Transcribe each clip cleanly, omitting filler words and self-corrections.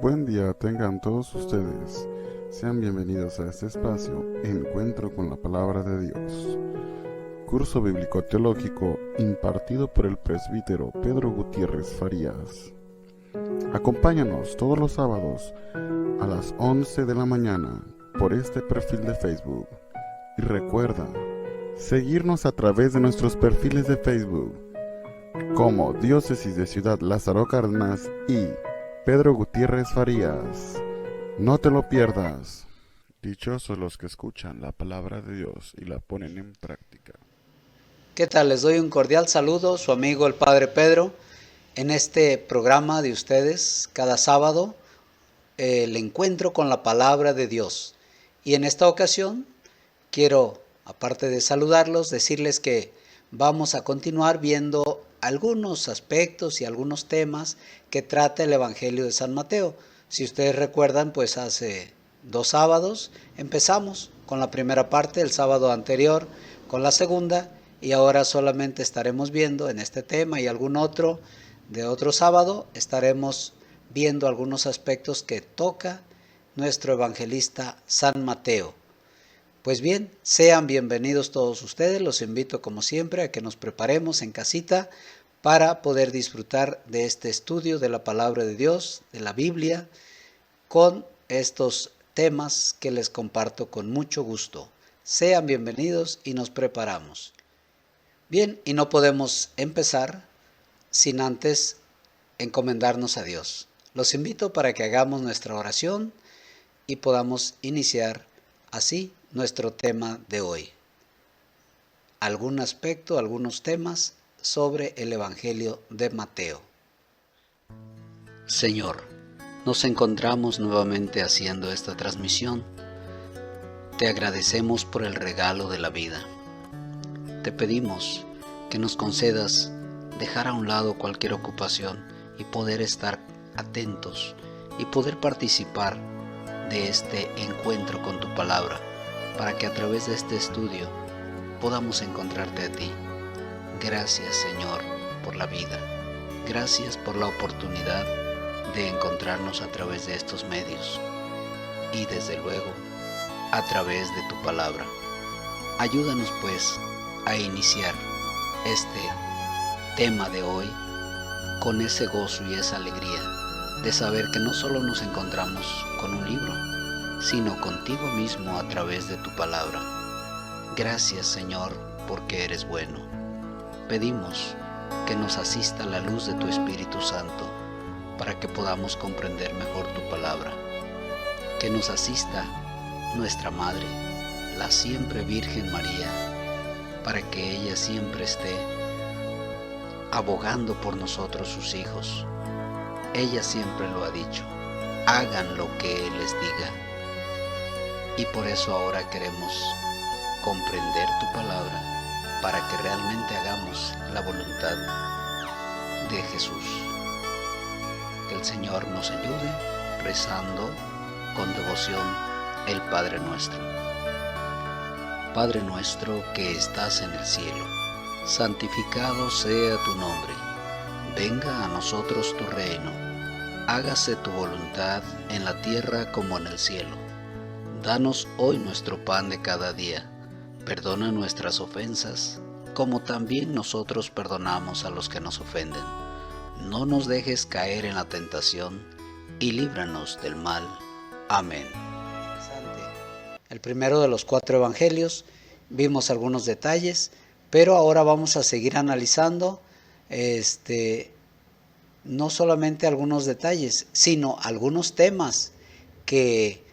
Buen día tengan todos ustedes. Sean bienvenidos a este espacio, Encuentro con la Palabra de Dios. Curso Bíblico Teológico impartido por el presbítero Pedro Gutiérrez Farías. Acompáñanos todos los sábados a las 11 de la mañana por este perfil de Facebook. Y recuerda, seguirnos a través de nuestros perfiles de Facebook como Diócesis de Ciudad Lázaro Cárdenas y Pedro Gutiérrez Farías. No te lo pierdas. Dichosos los que escuchan la palabra de Dios y la ponen en práctica. ¿Qué tal? Les doy un cordial saludo, su amigo el Padre Pedro, en este programa de ustedes, cada sábado, el encuentro con la palabra de Dios. Y en esta ocasión quiero, aparte de saludarlos, decirles que vamos a continuar viendo algunos aspectos y algunos temas que trata el Evangelio de San Mateo. Si ustedes recuerdan, pues hace 2 sábados empezamos con la primera parte, el sábado anterior con la segunda, y ahora solamente estaremos viendo en este tema y algún otro de otro sábado, estaremos viendo algunos aspectos que toca nuestro evangelista San Mateo. Pues bien, sean bienvenidos todos ustedes, los invito como siempre a que nos preparemos en casita para poder disfrutar de este estudio de la palabra de Dios, de la Biblia, con estos temas que les comparto con mucho gusto. Sean bienvenidos y nos preparamos. Bien, y no podemos empezar sin antes encomendarnos a Dios. Los invito para que hagamos nuestra oración y podamos iniciar así nuestro tema de hoy. Algún aspecto, algunos temas sobre el Evangelio de Mateo. Señor, nos encontramos nuevamente haciendo esta transmisión. Te agradecemos por el regalo de la vida. Te pedimos que nos concedas dejar a un lado cualquier ocupación y poder estar atentos y poder participar de este encuentro con tu palabra, para que a través de este estudio podamos encontrarte a ti. Gracias, Señor, por la vida. Gracias por la oportunidad de encontrarnos a través de estos medios y desde luego a través de tu palabra. Ayúdanos pues a iniciar este tema de hoy con ese gozo y esa alegría de saber que no solo nos encontramos con un libro, sino contigo mismo a través de tu palabra. Gracias, Señor, porque eres bueno. Pedimos que nos asista la luz de tu Espíritu Santo para que podamos comprender mejor tu palabra. Que nos asista nuestra Madre, la siempre Virgen María, para que ella siempre esté abogando por nosotros sus hijos. Ella siempre lo ha dicho, hagan lo que Él les diga. Y por eso ahora queremos comprender tu palabra para que realmente hagamos la voluntad de Jesús. Que el Señor nos ayude rezando con devoción el Padre Nuestro. Padre nuestro que estás en el cielo, santificado sea tu nombre. Venga a nosotros tu reino. Hágase tu voluntad en la tierra como en el cielo. Danos hoy nuestro pan de cada día. Perdona nuestras ofensas, como también nosotros perdonamos a los que nos ofenden. No nos dejes caer en la tentación, y líbranos del mal. Amén. El primero de los 4 evangelios, vimos algunos detalles, pero ahora vamos a seguir analizando no solamente algunos detalles, sino algunos temas que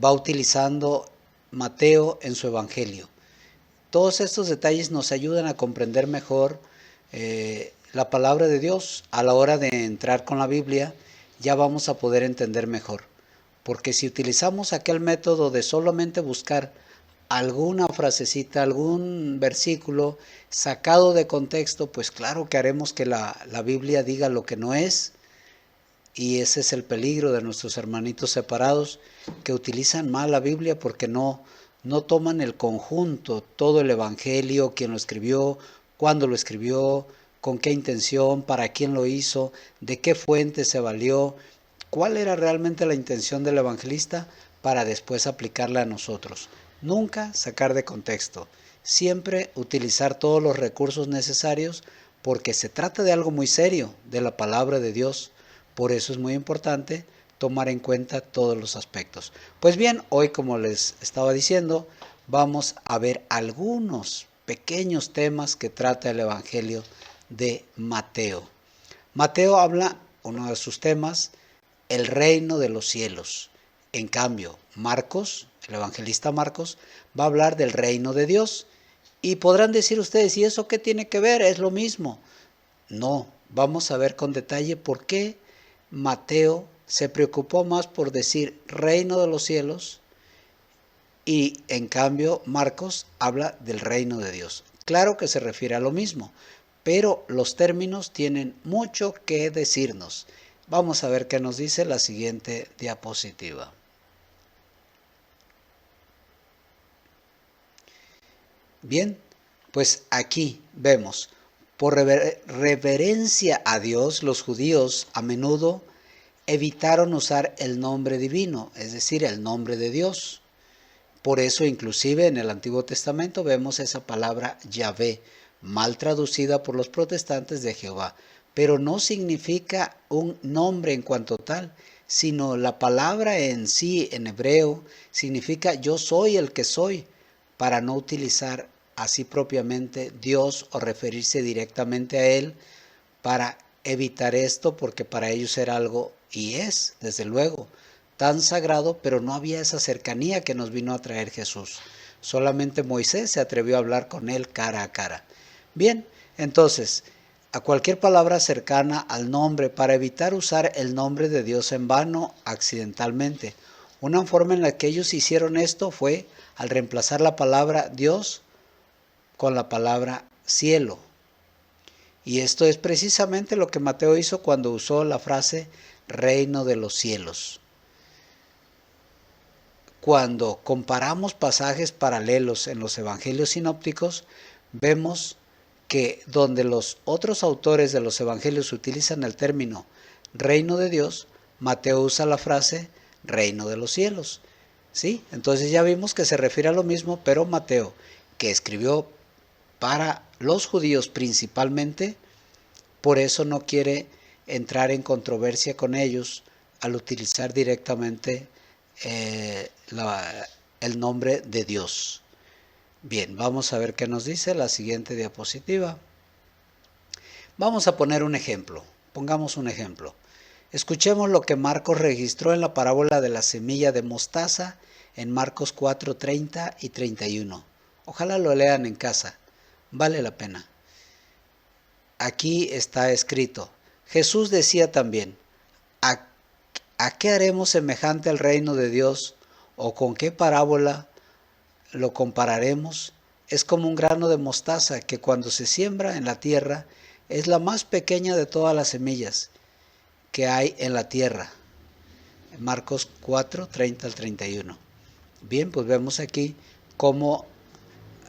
va utilizando Mateo en su evangelio. Todos estos detalles nos ayudan a comprender mejor la palabra de Dios. A la hora de entrar con la Biblia, ya vamos a poder entender mejor. Porque si utilizamos aquel método de solamente buscar alguna frasecita, algún versículo sacado de contexto, pues claro que haremos que la Biblia diga lo que no es. Y ese es el peligro de nuestros hermanitos separados que utilizan mal la Biblia porque no toman el conjunto, todo el evangelio, quién lo escribió, cuándo lo escribió, con qué intención, para quién lo hizo, de qué fuente se valió, cuál era realmente la intención del evangelista para después aplicarla a nosotros. Nunca sacar de contexto, siempre utilizar todos los recursos necesarios porque se trata de algo muy serio, de la palabra de Dios. Por eso es muy importante tomar en cuenta todos los aspectos. Pues bien, hoy, como les estaba diciendo, vamos a ver algunos pequeños temas que trata el Evangelio de Mateo. Mateo habla, uno de sus temas, el reino de los cielos. En cambio, Marcos, el evangelista Marcos, va a hablar del reino de Dios. Y podrán decir ustedes, ¿y eso qué tiene que ver? Es lo mismo. No, vamos a ver con detalle por qué Mateo se preocupó más por decir reino de los cielos y en cambio Marcos habla del reino de Dios. Claro que se refiere a lo mismo, pero los términos tienen mucho que decirnos. Vamos a ver qué nos dice la siguiente diapositiva. Bien, pues aquí vemos, por reverencia a Dios, los judíos a menudo evitaron usar el nombre divino, es decir, el nombre de Dios. Por eso inclusive en el Antiguo Testamento vemos esa palabra Yahvé, mal traducida por los protestantes de Jehová, pero no significa un nombre en cuanto tal, sino la palabra en sí, en hebreo, significa yo soy el que soy, para no utilizar así propiamente Dios o referirse directamente a Él, para evitar esto, porque para ellos era algo, y es, desde luego, tan sagrado, pero no había esa cercanía que nos vino a traer Jesús. Solamente Moisés se atrevió a hablar con él cara a cara. Bien, entonces, a cualquier palabra cercana al nombre para evitar usar el nombre de Dios en vano accidentalmente. Una forma en la que ellos hicieron esto fue al reemplazar la palabra Dios con la palabra cielo. Y esto es precisamente lo que Mateo hizo cuando usó la frase reino de los cielos. Cuando comparamos pasajes paralelos en los evangelios sinópticos, vemos que donde los otros autores de los evangelios utilizan el término reino de Dios, Mateo usa la frase reino de los cielos. ¿Sí? Entonces ya vimos que se refiere a lo mismo, pero Mateo, que escribió para los judíos principalmente, por eso no quiere entrar en controversia con ellos al utilizar directamente el nombre de Dios. Bien, vamos a ver qué nos dice la siguiente diapositiva. Vamos a poner un ejemplo. Pongamos un ejemplo. Escuchemos lo que Marcos registró en la parábola de la semilla de mostaza en Marcos 4, 30 y 31. Ojalá lo lean en casa. Vale la pena. Aquí está escrito. Jesús decía también, ¿a qué haremos semejante al reino de Dios? ¿O con qué parábola lo compararemos? Es como un grano de mostaza que cuando se siembra en la tierra es la más pequeña de todas las semillas que hay en la tierra. Marcos 4, 30 al 31. Bien, pues vemos aquí cómo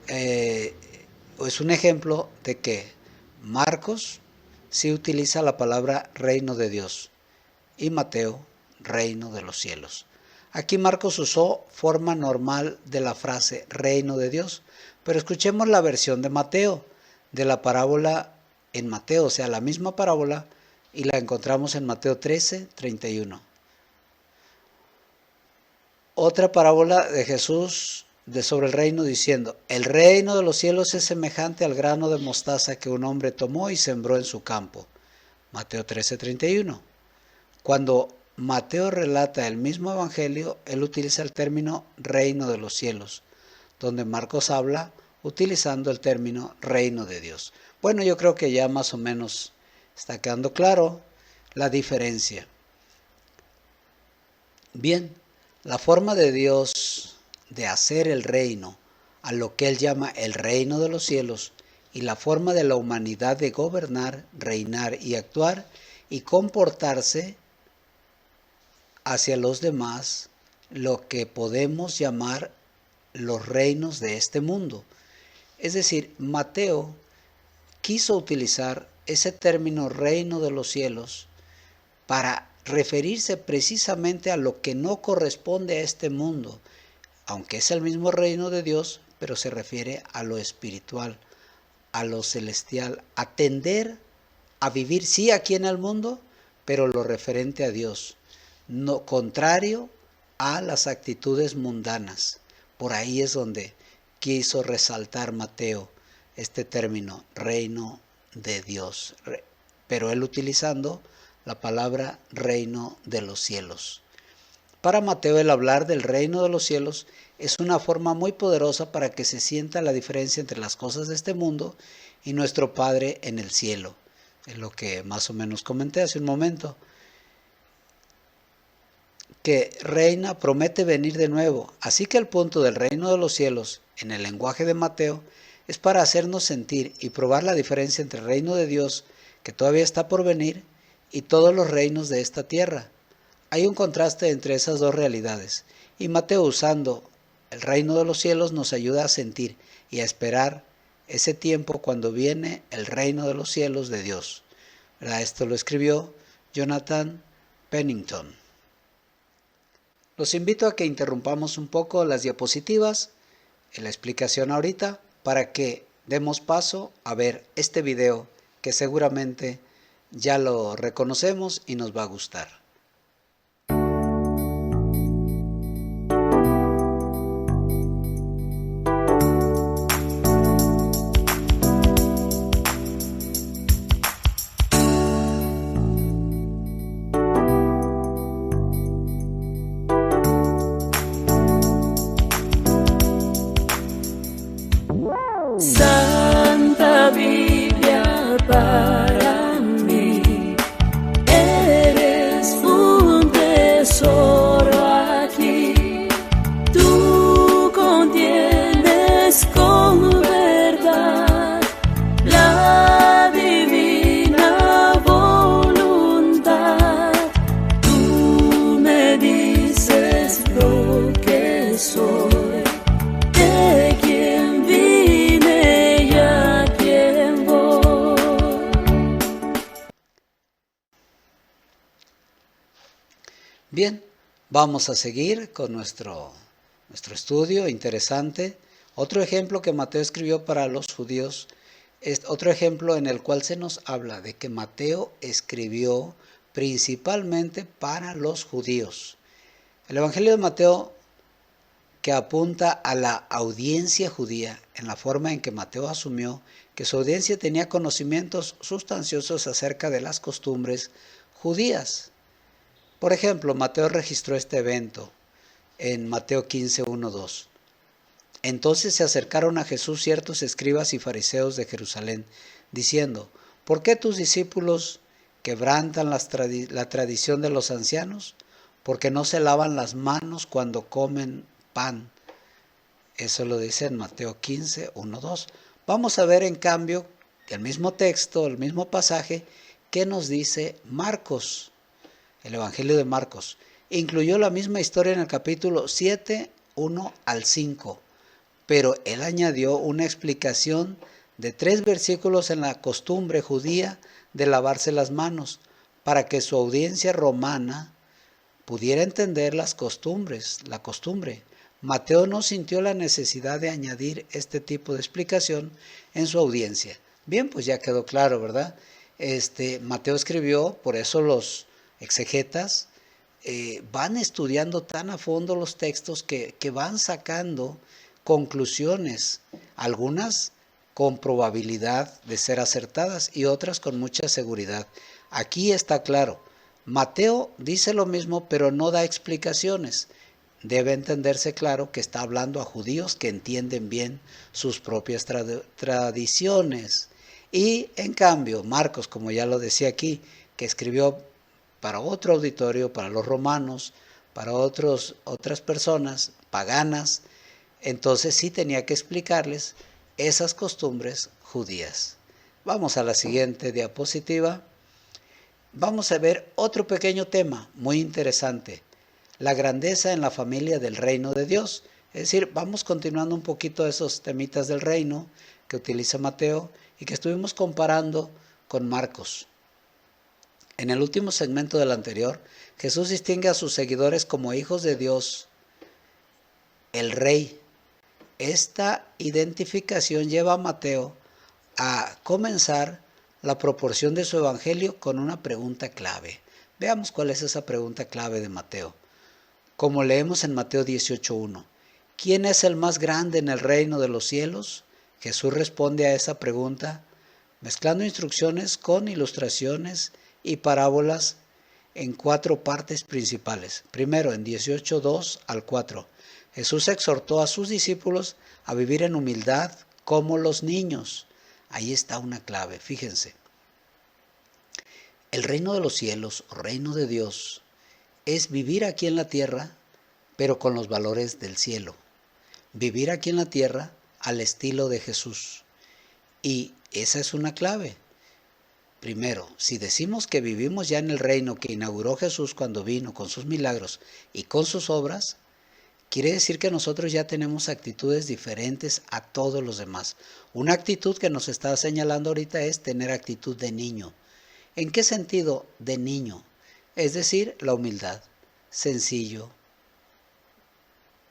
es un ejemplo de que Marcos sí utiliza la palabra reino de Dios y Mateo reino de los cielos. Aquí Marcos usó forma normal de la frase reino de Dios, pero escuchemos la versión de Mateo, de la parábola en Mateo, o sea, la misma parábola, y la encontramos en Mateo 13, 31. Otra parábola de Jesús sobre el reino diciendo, el reino de los cielos es semejante al grano de mostaza que un hombre tomó y sembró en su campo. Mateo 13, 31. Cuando Mateo relata el mismo evangelio, él utiliza el término reino de los cielos, donde Marcos habla utilizando el término reino de Dios. Bueno, yo creo que ya más o menos está quedando claro la diferencia. Bien, la forma de Dios de hacer el reino, a lo que él llama el reino de los cielos, y la forma de la humanidad de gobernar, reinar y actuar y comportarse hacia los demás, lo que podemos llamar los reinos de este mundo. Es decir, Mateo quiso utilizar ese término reino de los cielos para referirse precisamente a lo que no corresponde a este mundo, aunque es el mismo reino de Dios, pero se refiere a lo espiritual, a lo celestial, a tender a vivir sí aquí en el mundo, pero lo referente a Dios, no contrario a las actitudes mundanas. Por ahí es donde quiso resaltar Mateo este término, reino de Dios, pero él utilizando la palabra reino de los cielos. Para Mateo el hablar del reino de los cielos es una forma muy poderosa para que se sienta la diferencia entre las cosas de este mundo y nuestro Padre en el cielo. Es lo que más o menos comenté hace un momento. Que reina promete venir de nuevo. Así que el punto del reino de los cielos, en el lenguaje de Mateo, es para hacernos sentir y probar la diferencia entre el reino de Dios, que todavía está por venir, y todos los reinos de esta tierra. Hay un contraste entre esas dos realidades, y Mateo, usando el reino de los cielos, nos ayuda a sentir y a esperar ese tiempo cuando viene el reino de los cielos de Dios. Esto lo escribió Jonathan Pennington. Los invito a que interrumpamos un poco las diapositivas en la explicación ahorita para que demos paso a ver este video que seguramente ya lo reconocemos y nos va a gustar. Santa Biblia para mí, eres un tesoro aquí. Tú contienes con verdad la divina voluntad. Tú me dices lo que soy. Bien, vamos a seguir con nuestro estudio interesante. Otro ejemplo que Mateo escribió para los judíos es otro ejemplo en el cual se nos habla de que Mateo escribió principalmente para los judíos. El Evangelio de Mateo, que apunta a la audiencia judía en la forma en que Mateo asumió que su audiencia tenía conocimientos sustanciosos acerca de las costumbres judías. Por ejemplo, Mateo registró este evento en Mateo 15, 1, 2. Entonces se acercaron a Jesús ciertos escribas y fariseos de Jerusalén, diciendo: ¿por qué tus discípulos quebrantan la tradición de los ancianos? Porque no se lavan las manos cuando comen pan. Eso lo dice en Mateo 15, 1, 2. Vamos a ver en cambio el mismo texto, el mismo pasaje, que nos dice Marcos. El Evangelio de Marcos incluyó la misma historia en el capítulo 7, 1 al 5, pero él añadió una explicación de 3 versículos en la costumbre judía de lavarse las manos, para que su audiencia romana pudiera entender la costumbre. Mateo no sintió la necesidad de añadir este tipo de explicación en su audiencia. Bien, pues ya quedó claro, ¿verdad? Mateo escribió, por eso los exegetas van estudiando tan a fondo los textos que van sacando conclusiones, algunas con probabilidad de ser acertadas y otras con mucha seguridad. Aquí está claro, Mateo dice lo mismo pero no da explicaciones. Debe entenderse claro que está hablando a judíos que entienden bien sus propias tradiciones. Y en cambio, Marcos, como ya lo decía aquí, que escribió para otro auditorio, para los romanos, para otras personas paganas, entonces sí tenía que explicarles esas costumbres judías. Vamos a la siguiente diapositiva. Vamos a ver otro pequeño tema muy interesante, la grandeza en la familia del reino de Dios. Es decir, vamos continuando un poquito esos temitas del reino que utiliza Mateo y que estuvimos comparando con Marcos. En el último segmento del anterior, Jesús distingue a sus seguidores como hijos de Dios, el Rey. Esta identificación lleva a Mateo a comenzar la proporción de su evangelio con una pregunta clave. Veamos cuál es esa pregunta clave de Mateo. Como leemos en Mateo 18:1, ¿quién es el más grande en el reino de los cielos? Jesús responde a esa pregunta mezclando instrucciones con ilustraciones y parábolas en 4 partes principales. Primero, en 18:2 al 4, Jesús exhortó a sus discípulos a vivir en humildad como los niños. Ahí está una clave, fíjense. El reino de los cielos, o reino de Dios, es vivir aquí en la tierra, pero con los valores del cielo. Vivir aquí en la tierra al estilo de Jesús. Y esa es una clave. Primero, si decimos que vivimos ya en el reino que inauguró Jesús cuando vino con sus milagros y con sus obras, quiere decir que nosotros ya tenemos actitudes diferentes a todos los demás. Una actitud que nos está señalando ahorita es tener actitud de niño. ¿En qué sentido de niño? Es decir, la humildad, sencillo,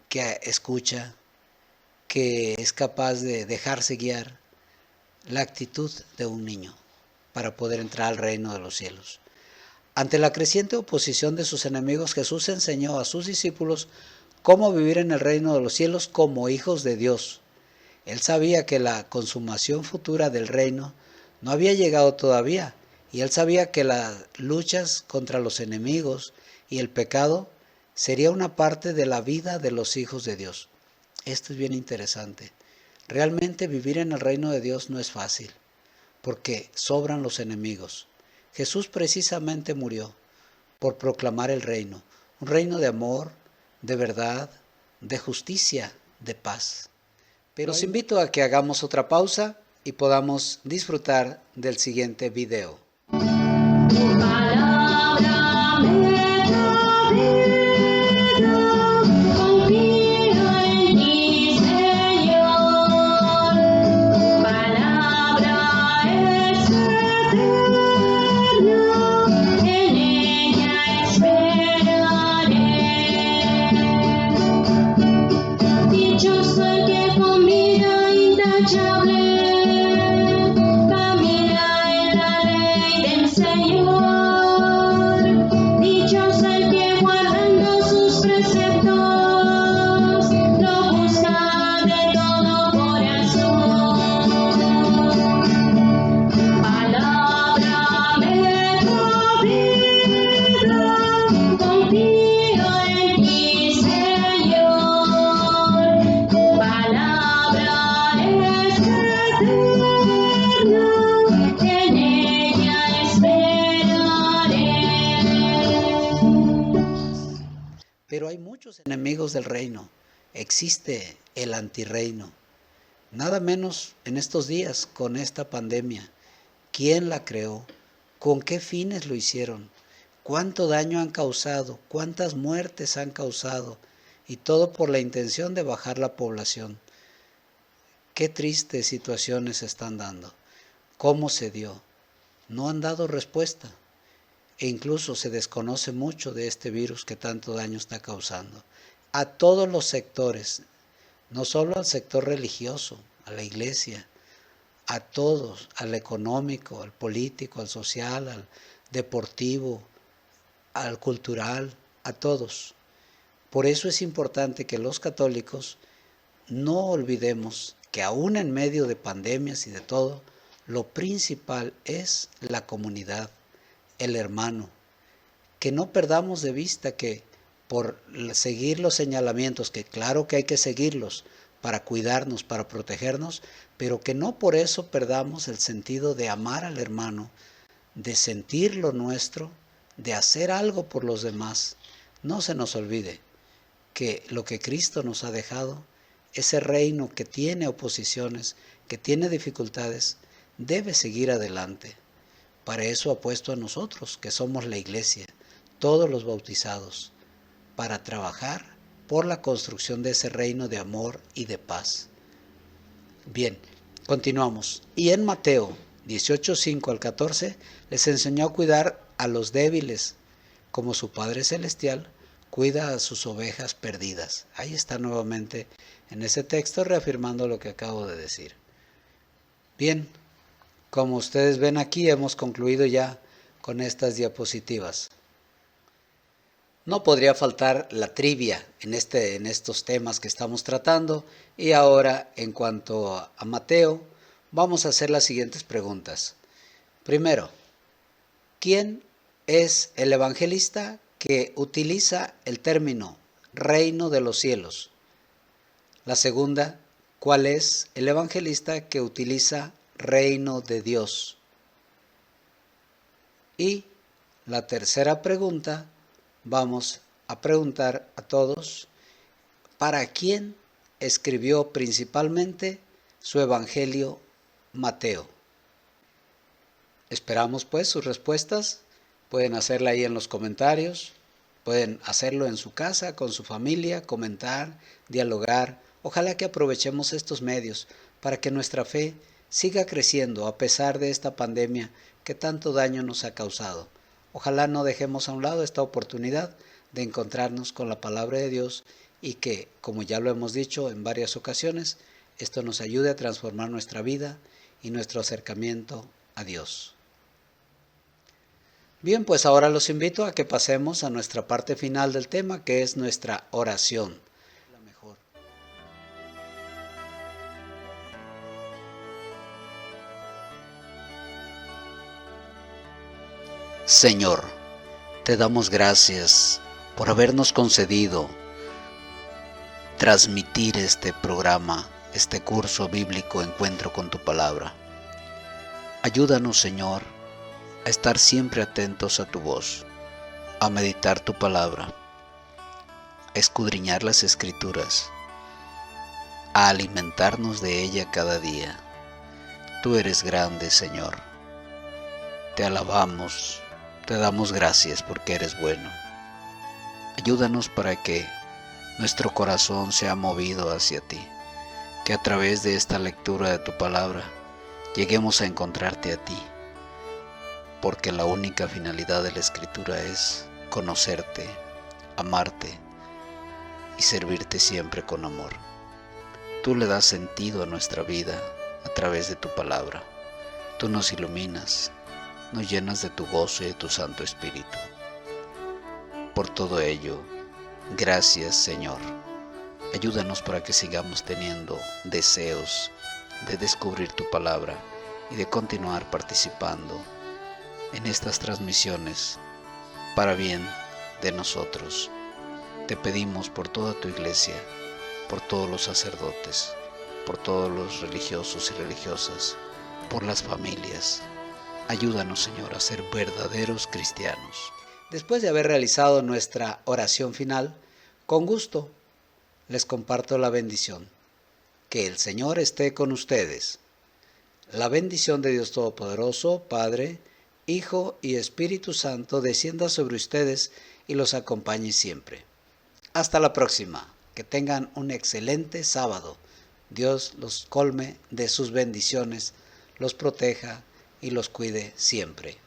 que escucha, que es capaz de dejarse guiar, la actitud de un niño para poder entrar al reino de los cielos. Ante la creciente oposición de sus enemigos, Jesús enseñó a sus discípulos cómo vivir en el reino de los cielos como hijos de Dios. Él sabía que la consumación futura del reino no había llegado todavía, y él sabía que las luchas contra los enemigos y el pecado sería una parte de la vida de los hijos de Dios. Esto es bien interesante. Realmente vivir en el reino de Dios no es fácil, porque sobran los enemigos. Jesús precisamente murió por proclamar el reino, un reino de amor, de verdad, de justicia, de paz. Pero los invito a que hagamos otra pausa y podamos disfrutar del siguiente video. Tu palabra me da vida, confío en ti, Señor. Tu palabra es eterna, en ella esperaré. Dichoso el que con vida intachable Señor, dichoso el que guardando sus preceptos lo busca de todo corazón. Palabra me da vida, confío en ti, Señor. Tu palabra es eterna, en ella Pero hay muchos enemigos del reino. Existe el antirreino. Nada menos en estos días con esta pandemia. ¿Quién la creó? ¿Con qué fines lo hicieron? ¿Cuánto daño han causado? ¿Cuántas muertes han causado? Y todo por la intención de bajar la población. Qué tristes situaciones se están dando. ¿Cómo se dio? No han dado respuesta. E incluso se desconoce mucho de este virus que tanto daño está causando. A todos los sectores, no solo al sector religioso, a la iglesia, a todos, al económico, al político, al social, al deportivo, al cultural, a todos. Por eso es importante que los católicos no olvidemos que aún en medio de pandemias y de todo, lo principal es la comunidad, el hermano, que no perdamos de vista que por seguir los señalamientos, que claro que hay que seguirlos para cuidarnos, para protegernos, pero que no por eso perdamos el sentido de amar al hermano, de sentir lo nuestro, de hacer algo por los demás. No se nos olvide que lo que Cristo nos ha dejado, ese reino que tiene oposiciones, que tiene dificultades, debe seguir adelante. Para eso ha puesto a nosotros, que somos la iglesia, todos los bautizados, para trabajar por la construcción de ese reino de amor y de paz. Bien, continuamos. Y en Mateo 18:5 al 14, les enseñó a cuidar a los débiles, como su Padre Celestial cuida a sus ovejas perdidas. Ahí está nuevamente en ese texto reafirmando lo que acabo de decir. Bien, como ustedes ven aquí, hemos concluido ya con estas diapositivas. No podría faltar la trivia en estos temas que estamos tratando. Y ahora, en cuanto a Mateo, vamos a hacer las siguientes preguntas. Primero, ¿quién es el evangelista que utiliza el término reino de los cielos? La segunda, ¿cuál es el evangelista que utiliza reino de Dios? Y la tercera pregunta, vamos a preguntar a todos, ¿para quién escribió principalmente su evangelio Mateo? Esperamos pues sus respuestas. Pueden hacerla ahí en los comentarios, pueden hacerlo en su casa, con su familia, comentar, dialogar. Ojalá que aprovechemos estos medios para que nuestra fe siga creciendo a pesar de esta pandemia que tanto daño nos ha causado. Ojalá no dejemos a un lado esta oportunidad de encontrarnos con la palabra de Dios y que, como ya lo hemos dicho en varias ocasiones, esto nos ayude a transformar nuestra vida y nuestro acercamiento a Dios. Bien, pues ahora los invito a que pasemos a nuestra parte final del tema, que es nuestra oración. La mejor. Señor, te damos gracias por habernos concedido transmitir este programa, este curso bíblico Encuentro con tu Palabra. Ayúdanos, Señor, a estar siempre atentos a tu voz, a meditar tu palabra, a escudriñar las Escrituras, a alimentarnos de ella cada día. Tú eres grande, Señor. Te alabamos, te damos gracias porque eres bueno. Ayúdanos para que nuestro corazón sea movido hacia ti, que a través de esta lectura de tu palabra lleguemos a encontrarte a ti, porque la única finalidad de la Escritura es conocerte, amarte y servirte siempre con amor. Tú le das sentido a nuestra vida a través de tu palabra. Tú nos iluminas, nos llenas de tu gozo y de tu Santo Espíritu. Por todo ello, gracias, Señor. Ayúdanos para que sigamos teniendo deseos de descubrir tu palabra y de continuar participando en estas transmisiones para bien de nosotros. Te pedimos por toda tu iglesia, por todos los sacerdotes, por todos los religiosos y religiosas, por las familias. Ayúdanos, Señor, a ser verdaderos cristianos. Después de haber realizado nuestra oración final, con gusto les comparto la bendición. Que el Señor esté con ustedes. La bendición de Dios Todopoderoso, Padre, Hijo y Espíritu Santo descienda sobre ustedes y los acompañe siempre. Hasta la próxima. Que tengan un excelente sábado. Dios los colme de sus bendiciones, los proteja y los cuide siempre.